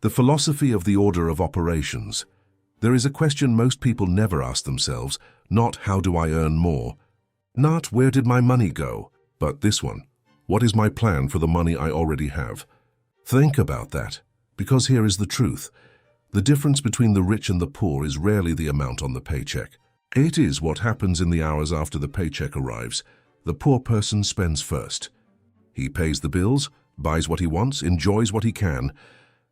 The philosophy of the order of operations. There is a question most people never ask themselves, not how do I earn more, not where did my money go, but this one, what is my plan for the money I already have? Think about that, because here is the truth. The difference between the rich and the poor is rarely the amount on the paycheck. It is what happens in the hours after the paycheck arrives. The poor person spends first. He pays the bills, buys what he wants, enjoys what he can,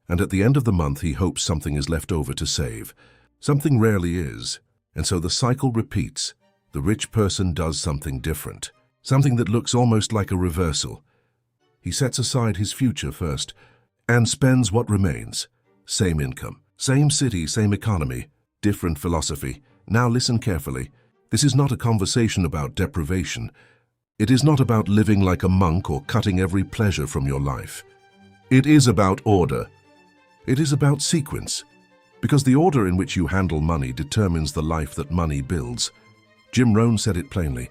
and at the end of the month he hopes something is left over to save. Something rarely is, and so the cycle repeats. The rich person does something different, something that looks almost like a reversal. He sets aside his future first and spends what remains. Same income, same city, same economy, different philosophy. Now listen carefully. This is not a conversation about deprivation. It is not about living like a monk or cutting every pleasure from your life. It is about order. It is about sequence, because the order in which you handle money determines the life that money builds. Jim Rohn said it plainly.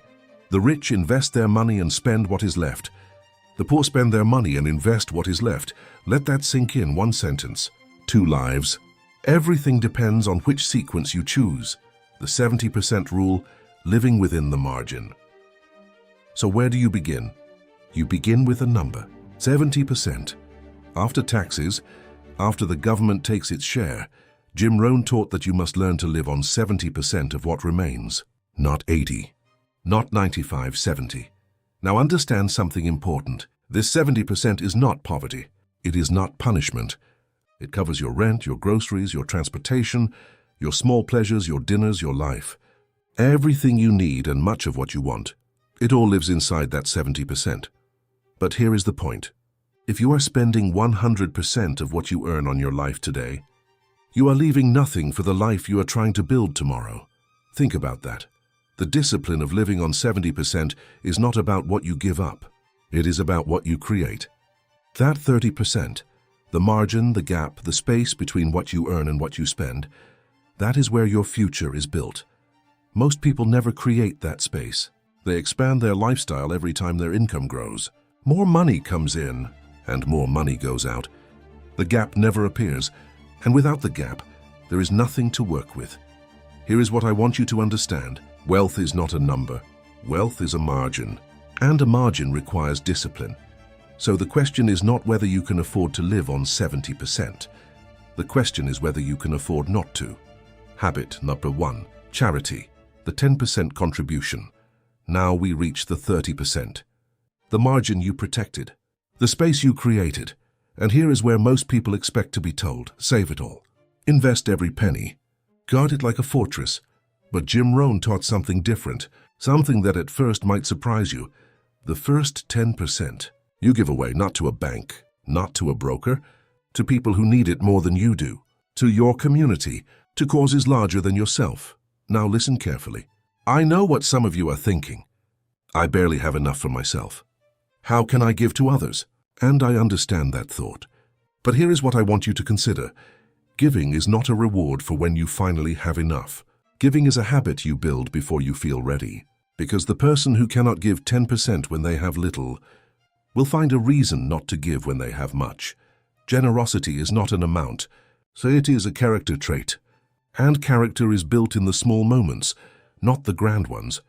The rich invest their money and spend what is left. The poor spend their money and invest what is left. Let that sink in. One sentence. 2 lives. Everything depends on which sequence you choose. The 70% rule, living within the margin. So where do you begin? You begin with a number, 70%. After taxes, after the government takes its share, Jim Rohn taught that you must learn to live on 70% of what remains, not 80, not 95, 70. Now understand something important. This 70% is not poverty. It is not punishment. It covers your rent, your groceries, your transportation, your small pleasures, your dinners, your life. Everything you need and much of what you want. It all lives inside that 70%. But here is the point. If you are spending 100% of what you earn on your life today, you are leaving nothing for the life you are trying to build tomorrow. Think about that. The discipline of living on 70% is not about what you give up. It is about what you create. That 30%, the margin, the gap, the space between what you earn and what you spend, that is where your future is built. Most people never create that space. They expand their lifestyle every time their income grows. More money comes in and more money goes out. The gap never appears, and without the gap, there is nothing to work with. Here is what I want you to understand. Wealth is not a number. Wealth is a margin, and a margin requires discipline. So the question is not whether you can afford to live on 70%. The question is whether you can afford not to. Habit number 1, charity, the 10% contribution. Now we reach the 30%. The margin you protected, the space you created. And here is where most people expect to be told, save it all. Invest every penny. Guard it like a fortress. But Jim Rohn taught something different, something that at first might surprise you. The first 10% you give away not to a bank, not to a broker, to people who need it more than you do, to your community, to causes larger than yourself. Now listen carefully. I know what some of you are thinking. I barely have enough for myself. How can I give to others? And I understand that thought. But here is what I want you to consider. Giving is not a reward for when you finally have enough. Giving is a habit you build before you feel ready. Because the person who cannot give 10% when they have little will find a reason not to give when they have much. Generosity is not an amount, so it is a character trait. And character is built in the small moments, not the grand ones.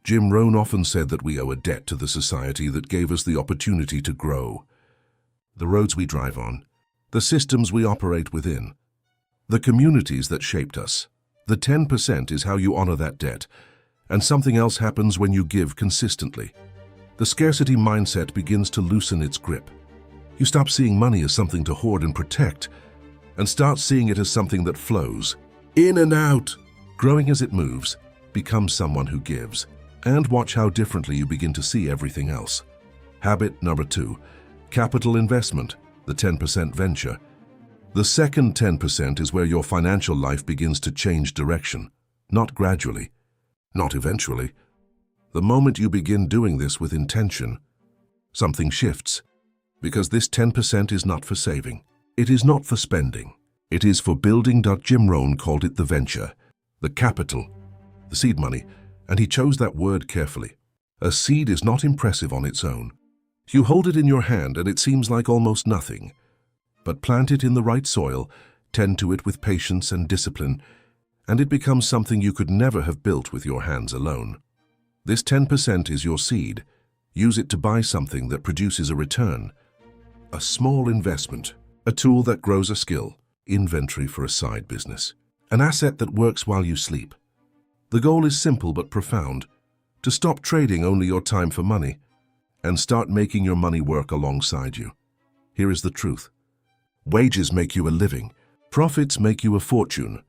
Jim Rohn often said that we owe a debt to the society that gave us the opportunity to grow. The roads we drive on, the systems we operate within, the communities that shaped us. The 10% is how you honor that debt, and something else happens when you give consistently. The scarcity mindset begins to loosen its grip. You stop seeing money as something to hoard and protect, and start seeing it as something that flows, in and out, growing as it moves. Become someone who gives. And watch how differently you begin to see everything else. Habit number 2, capital investment, the 10% venture. The second 10% is where your financial life begins to change direction, not gradually, not eventually. The moment you begin doing this with intention, something shifts, because this 10% is not for saving. It is not for spending. It is for building. Jim Rohn called it the venture, the capital, the seed money. And he chose that word carefully. A seed is not impressive on its own. You hold it in your hand and it seems like almost nothing. but plant it in the right soil, tend to it with patience and discipline, and it becomes something you could never have built with your hands alone. This 10% is your seed. Use it to buy something that produces a return. A small investment, a tool that grows a skill, inventory for a side business, an asset that works while you sleep. The goal is simple but profound: to stop trading only your time for money and start making your money work alongside you. Here is the truth. Wages make you a living. Profits make you a fortune.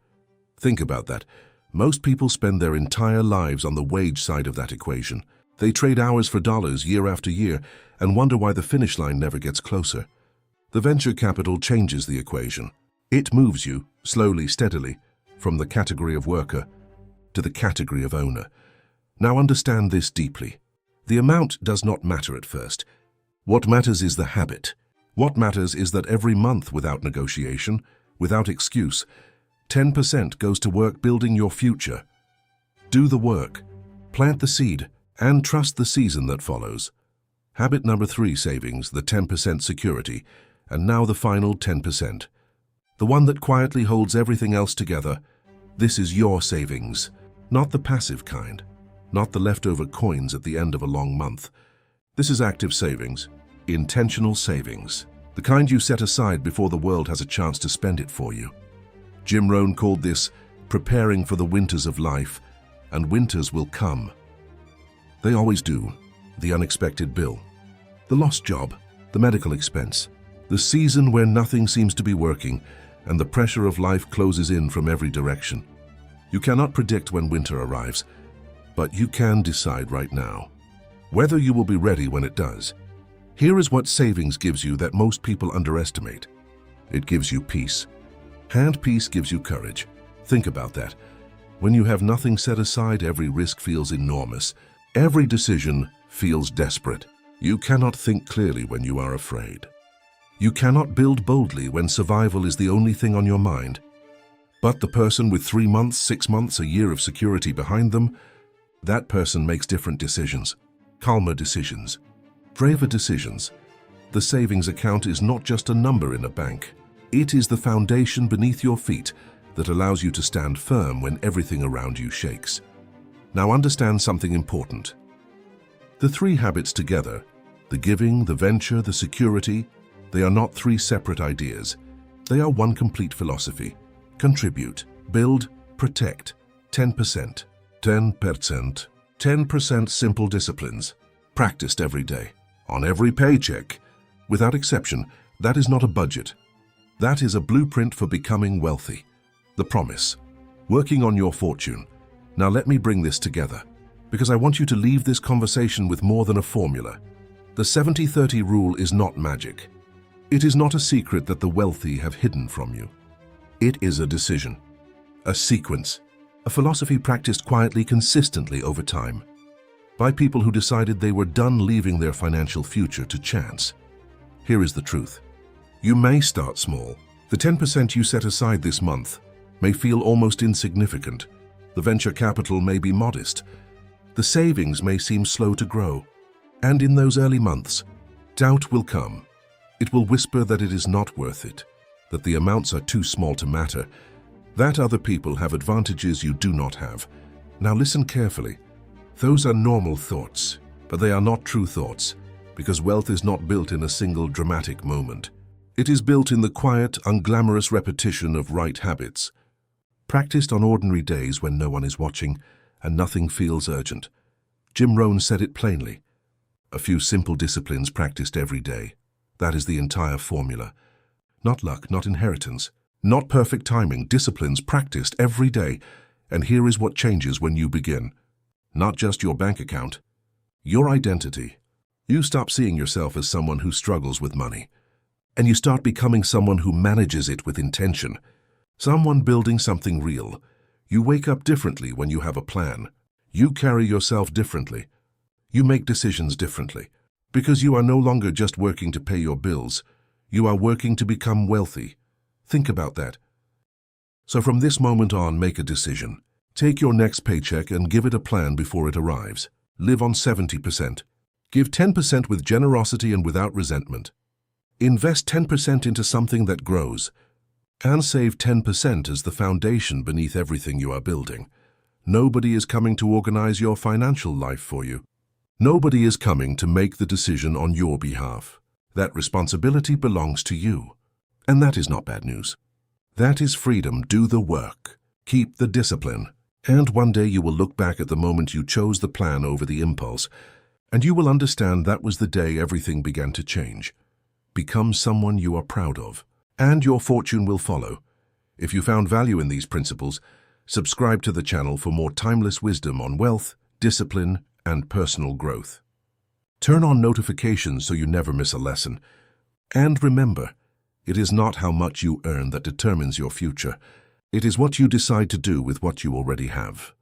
Think about that. Most people spend their entire lives on the wage side of that equation. They trade hours for dollars year after year and wonder why the finish line never gets closer. The venture capital changes the equation. It moves you, slowly, steadily, from the category of worker to the category of owner. Now understand this deeply. The amount does not matter at first. What matters is the habit. What matters is that every month, without negotiation, without excuse, 10% goes to work building your future. Do the work, plant the seed, and trust the season that follows. Habit number 3, savings, the 10% security, and now the final 10%. The one that quietly holds everything else together. This is your savings, not the passive kind, not the leftover coins at the end of a long month. This is active savings, intentional savings, the kind you set aside before the world has a chance to spend it for you. Jim Rohn called this preparing for the winters of life, and winters will come. They always do. The unexpected bill, the lost job, the medical expense, the season where nothing seems to be working and the pressure of life closes in from every direction. You cannot predict when winter arrives, but you can decide right now whether you will be ready when it does. Here is what savings gives you that most people underestimate. It gives you peace. And peace gives you courage. Think about that. When you have nothing set aside, every risk feels enormous. Every decision feels desperate. You cannot think clearly when you are afraid. You cannot build boldly when survival is the only thing on your mind. But the person with 3 months, 6 months, a year of security behind them, that person makes different decisions, calmer decisions, braver decisions. The savings account is not just a number in a bank. It is the foundation beneath your feet that allows you to stand firm when everything around you shakes. Now understand something important. The 3 habits together, the giving, the venture, the security, they are not 3 separate ideas. They are one complete philosophy. Contribute, build, protect. 10%. 10%. 10% simple disciplines, practiced every day, on every paycheck. Without exception, that is not a budget. That is a blueprint for becoming wealthy. The promise. Working on your fortune. Now let me bring this together, because I want you to leave this conversation with more than a formula. The 70-30 rule is not magic. It is not a secret that the wealthy have hidden from you. It is a decision, a sequence, a philosophy practiced quietly, consistently over time, by people who decided they were done leaving their financial future to chance. Here is the truth. You may start small. The 10% you set aside this month may feel almost insignificant. The venture capital may be modest. The savings may seem slow to grow. And in those early months, doubt will come. It will whisper that it is not worth it, that the amounts are too small to matter, that other people have advantages you do not have. Now listen carefully. Those are normal thoughts, but they are not true thoughts, because wealth is not built in a single dramatic moment. It is built in the quiet, unglamorous repetition of right habits, practiced on ordinary days when no one is watching and nothing feels urgent. Jim Rohn said it plainly. A few simple disciplines practiced every day. That is the entire formula. Not luck, not inheritance, not perfect timing, disciplines practiced every day. And here is what changes when you begin. Not just your bank account, your identity. You stop seeing yourself as someone who struggles with money, and you start becoming someone who manages it with intention. Someone building something real. You wake up differently when you have a plan. You carry yourself differently. You make decisions differently. Because you are no longer just working to pay your bills. You are working to become wealthy. Think about that. So from this moment on, make a decision. Take your next paycheck and give it a plan before it arrives. Live on 70%. Give 10% with generosity and without resentment. Invest 10% into something that grows, and save 10% as the foundation beneath everything you are building. Nobody is coming to organize your financial life for you. Nobody is coming to make the decision on your behalf. That responsibility belongs to you. And that is not bad news. That is freedom. Do the work. Keep the discipline. And one day you will look back at the moment you chose the plan over the impulse, and you will understand that was the day everything began to change. Become someone you are proud of, and your fortune will follow. If you found value in these principles, subscribe to the channel for more timeless wisdom on wealth, discipline, and personal growth. Turn on notifications so you never miss a lesson. And remember, it is not how much you earn that determines your future. It is what you decide to do with what you already have.